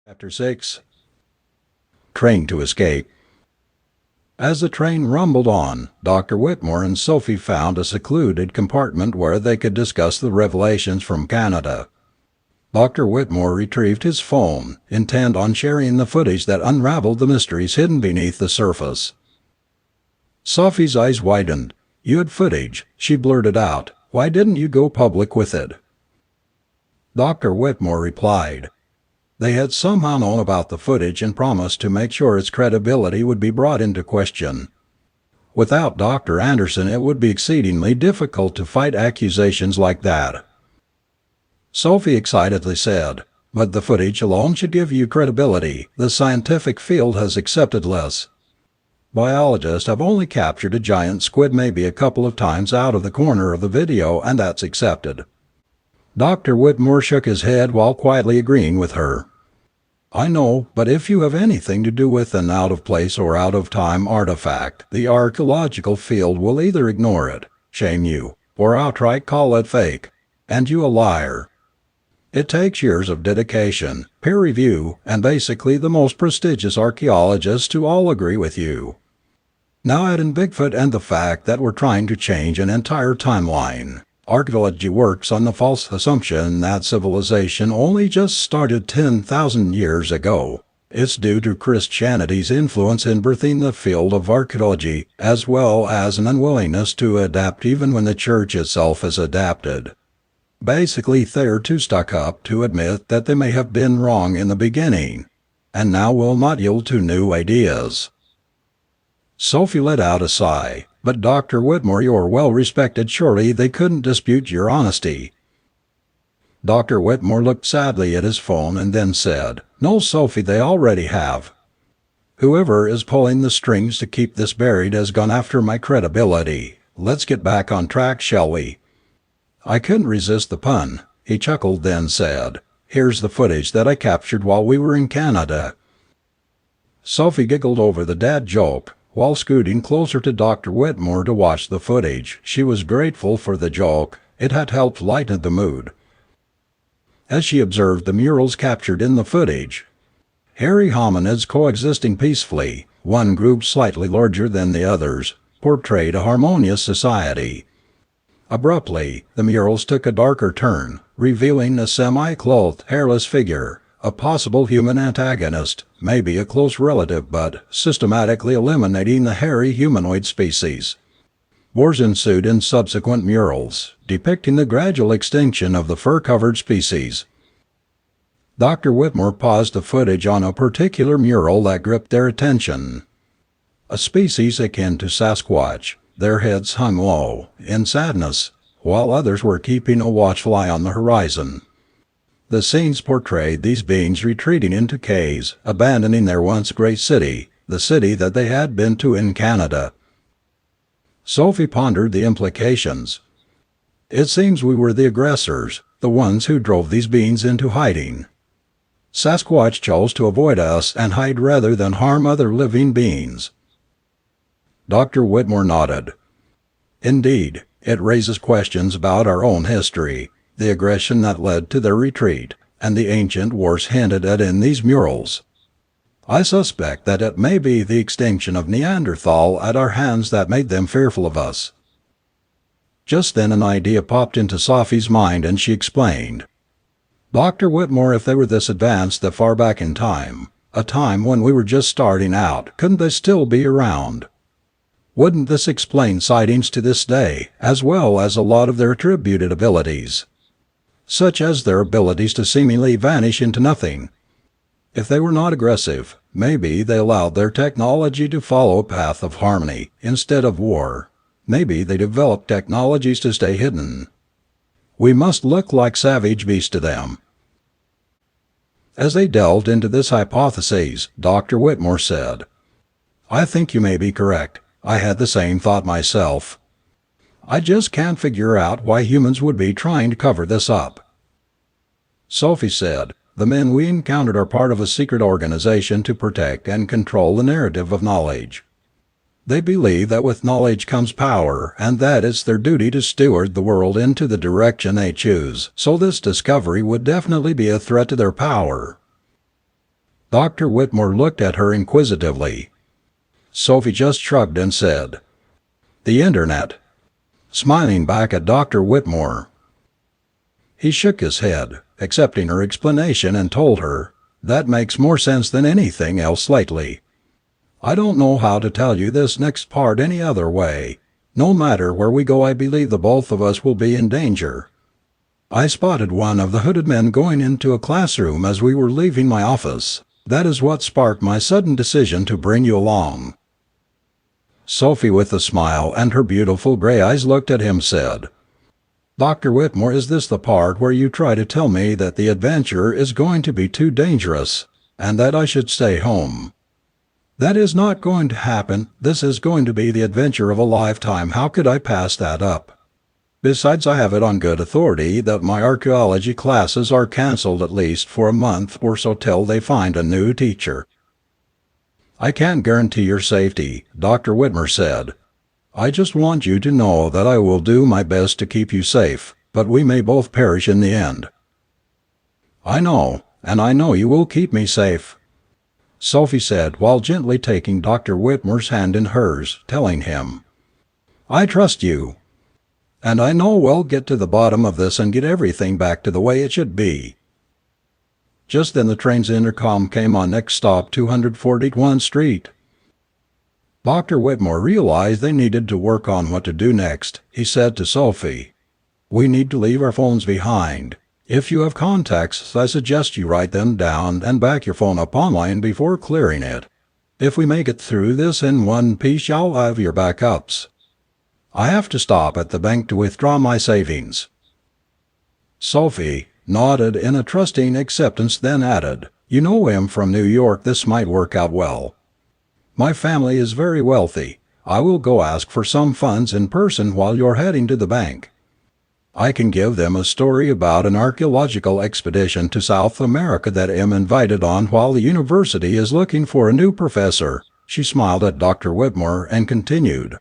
Chapter 6. Train to Escape. As the train rumbled on, Dr. Whitmore and Sophie found a secluded compartment where they could discuss the revelations from Canada. Dr. Whitmore retrieved his phone, intent on sharing the footage that unraveled the mysteries hidden beneath the surface. Sophie's eyes widened. "You had footage," she blurted out. "Why didn't you go public with it?" Dr. Whitmore replied, "They had somehow known about the footage and promised to make sure its credibility would be brought into question. Without Dr. Anderson it would be exceedingly difficult to fight accusations like that." Sophie excitedly said, "But the footage alone should give you credibility. The scientific field has accepted less. Biologists have only captured a giant squid maybe a couple of times out of the corner of the video, and that's accepted." Dr. Whitmore shook his head while quietly agreeing with her. "I know, but if you have anything to do with an out-of-place or out-of-time artifact, the archaeological field will either ignore it, shame you, or outright call it fake, and you a liar. It takes years of dedication, peer review, and basically the most prestigious archaeologists to all agree with you. Now add in Bigfoot and the fact that we're trying to change an entire timeline. Archaeology works on the false assumption that civilization only just started 10,000 years ago. It's due to Christianity's influence in birthing the field of archaeology, as well as an unwillingness to adapt even when the church itself has adapted. Basically, they're too stuck up to admit that they may have been wrong in the beginning, and now will not yield to new ideas." Sophie let out a sigh. "But Dr. Whitmore, you're well respected, surely they couldn't dispute your honesty." Dr. Whitmore looked sadly at his phone and then said, "No, Sophie, they already have. Whoever is pulling the strings to keep this buried has gone after my credibility. Let's get back on track, shall we?" I couldn't resist the pun. He chuckled, then said, "Here's the footage that I captured while we were in Canada." Sophie giggled over the dad joke. While scooting closer to Dr. Whitmore to watch the footage, she was grateful for the joke. It had helped lighten the mood. As she observed the murals captured in the footage, hairy hominids coexisting peacefully, one group slightly larger than the others, portrayed a harmonious society. Abruptly, the murals took a darker turn, revealing a semi-clothed, hairless figure, a possible human antagonist, maybe a close relative, but systematically eliminating the hairy humanoid species. Wars ensued in subsequent murals, depicting the gradual extinction of the fur-covered species. Dr. Whitmore paused the footage on a particular mural that gripped their attention. A species akin to Sasquatch, their heads hung low, in sadness, while others were keeping a watchful eye on the horizon. The scenes portrayed these beings retreating into caves, abandoning their once great city, the city that they had been to in Canada. Sophie pondered the implications. "It seems we were the aggressors, the ones who drove these beings into hiding. Sasquatch chose to avoid us and hide rather than harm other living beings." Dr. Whitmore nodded. "Indeed, it raises questions about our own history, the aggression that led to their retreat, and the ancient wars hinted at in these murals. I suspect that it may be the extinction of Neanderthal at our hands that made them fearful of us." Just then an idea popped into Sophie's mind and she explained, "Dr. Whitmore, if they were this advanced that far back in time, a time when we were just starting out, couldn't they still be around? Wouldn't this explain sightings to this day, as well as a lot of their attributed abilities? Such as their abilities to seemingly vanish into nothing. If they were not aggressive, maybe they allowed their technology to follow a path of harmony instead of war. Maybe they developed technologies to stay hidden. We must look like savage beasts to them." As they delved into this hypothesis, Dr. Whitmore said, "I think you may be correct. I had the same thought myself. I just can't figure out why humans would be trying to cover this up." Sophie said, "The men we encountered are part of a secret organization to protect and control the narrative of knowledge. They believe that with knowledge comes power, and that it's their duty to steward the world into the direction they choose, so this discovery would definitely be a threat to their power." Dr. Whitmore looked at her inquisitively. Sophie just shrugged and said, "The internet." Smiling back at Dr. Whitmore. He shook his head, accepting her explanation, and told her, "That makes more sense than anything else lately. I don't know how to tell you this next part any other way. No matter where we go, I believe the both of us will be in danger. I spotted one of the hooded men going into a classroom as we were leaving my office. That is what sparked my sudden decision to bring you along." Sophie, with a smile, and her beautiful gray eyes looked at him, said, "Dr. Whitmore, is this the part where you try to tell me that the adventure is going to be too dangerous, and that I should stay home?" "That is not going to happen. This is going to be the adventure of a lifetime. How could I pass that up? Besides, I have it on good authority that my archaeology classes are cancelled at least for a month or so till they find a new teacher." "I can't guarantee your safety," Dr. Whitmore said. "I just want you to know that I will do my best to keep you safe, but we may both perish in the end." "I know, and I know you will keep me safe," Sophie said, while gently taking Dr. Whitmore's hand in hers, telling him, "I trust you. And I know we'll get to the bottom of this and get everything back to the way it should be." Just then the train's intercom came on: "Next stop, 241 Street." Dr. Whitmore realized they needed to work on what to do next. He said to Sophie, "We need to leave our phones behind. If you have contacts, I suggest you write them down and back your phone up online before clearing it. If we make it through this in one piece, I'll have your backups. I have to stop at the bank to withdraw my savings." Sophie nodded in a trusting acceptance, then added, "You know him from New York. This might work out well. My family is very wealthy. I will go ask for some funds in person while you're heading to the bank. I can give them a story about an archaeological expedition to South America that I'm invited on while the university is looking for a new professor." She smiled at Dr. Whitmore and continued,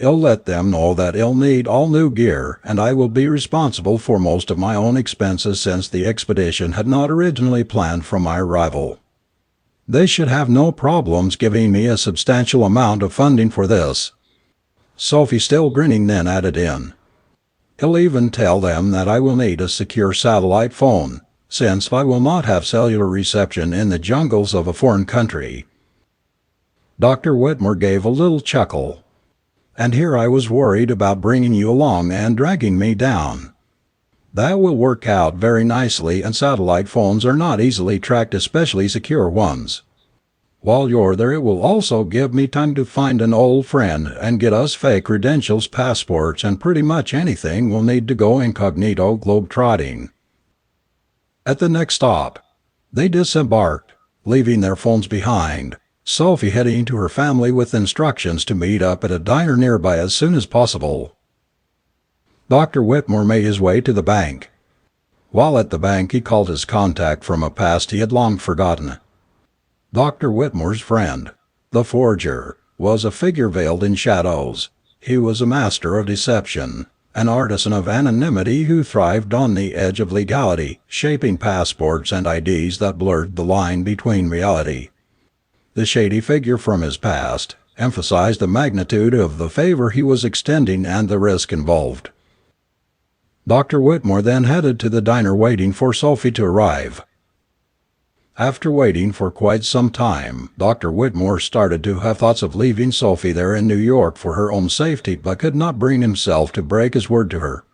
"I'll let them know that I'll need all new gear, and I will be responsible for most of my own expenses since the expedition had not originally planned from my arrival. They should have no problems giving me a substantial amount of funding for this." Sophie, still grinning, then added in, "I'll even tell them that I will need a secure satellite phone, since I will not have cellular reception in the jungles of a foreign country." Dr. Whitmore gave a little chuckle. "And here I was worried about bringing you along and dragging me down. That will work out very nicely, and satellite phones are not easily tracked, especially secure ones. While you're there, it will also give me time to find an old friend and get us fake credentials, passports, and pretty much anything we'll need to go incognito globe-trotting." At the next stop, they disembarked, leaving their phones behind, Sophie heading to her family with instructions to meet up at a diner nearby as soon as possible. Dr. Whitmore made his way to the bank. While at the bank, he called his contact from a past he had long forgotten. Dr. Whitmore's friend, the forger, was a figure veiled in shadows. He was a master of deception, an artisan of anonymity who thrived on the edge of legality, shaping passports and IDs that blurred the line between reality. The shady figure from his past emphasized the magnitude of the favor he was extending and the risk involved. Dr. Whitmore then headed to the diner, waiting for Sophie to arrive. After waiting for quite some time, Dr. Whitmore started to have thoughts of leaving Sophie there in New York for her own safety, but could not bring himself to break his word to her.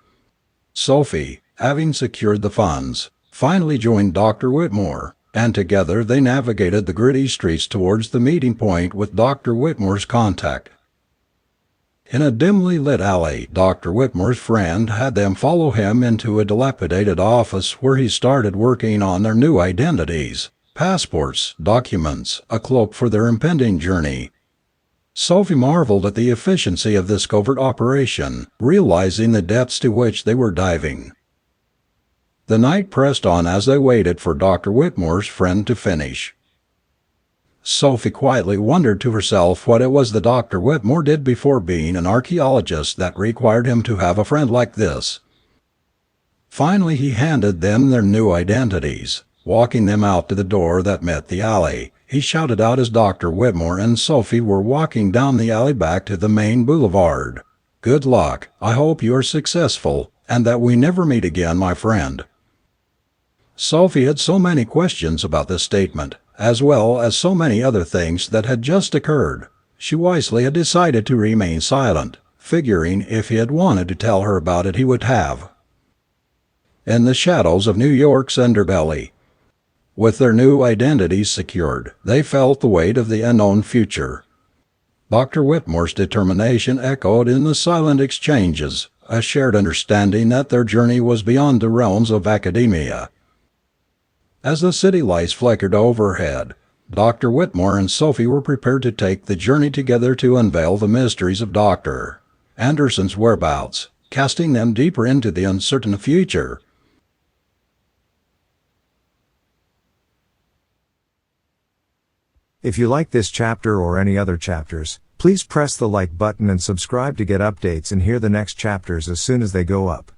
Sophie, having secured the funds, finally joined Dr. Whitmore, and together they navigated the gritty streets towards the meeting point with Dr. Whitmore's contact. In a dimly lit alley, Dr. Whitmore's friend had them follow him into a dilapidated office where he started working on their new identities, passports, documents, a cloak for their impending journey. Sophie marveled at the efficiency of this covert operation, realizing the depths to which they were diving. The night pressed on as they waited for Dr. Whitmore's friend to finish. Sophie quietly wondered to herself what it was that Dr. Whitmore did before being an archaeologist that required him to have a friend like this. Finally he handed them their new identities, Walking them out to the door that met the alley, he shouted out as Dr. Whitmore and Sophie were walking down the alley back to the main boulevard. "Good luck. I hope you are successful, and that we never meet again, my friend." Sophie had so many questions about this statement, as well as so many other things that had just occurred. She wisely had decided to remain silent, figuring if he had wanted to tell her about it he would have. In the shadows of New York's underbelly, with their new identities secured, they felt the weight of the unknown future. Dr. Whitmore's determination echoed in the silent exchanges, a shared understanding that their journey was beyond the realms of academia. As the city lights flickered overhead, Dr. Whitmore and Sophie were prepared to take the journey together to unveil the mysteries of Dr. Anderson's whereabouts, casting them deeper into the uncertain future. If you like this chapter or any other chapters, please press the like button and subscribe to get updates and hear the next chapters as soon as they go up.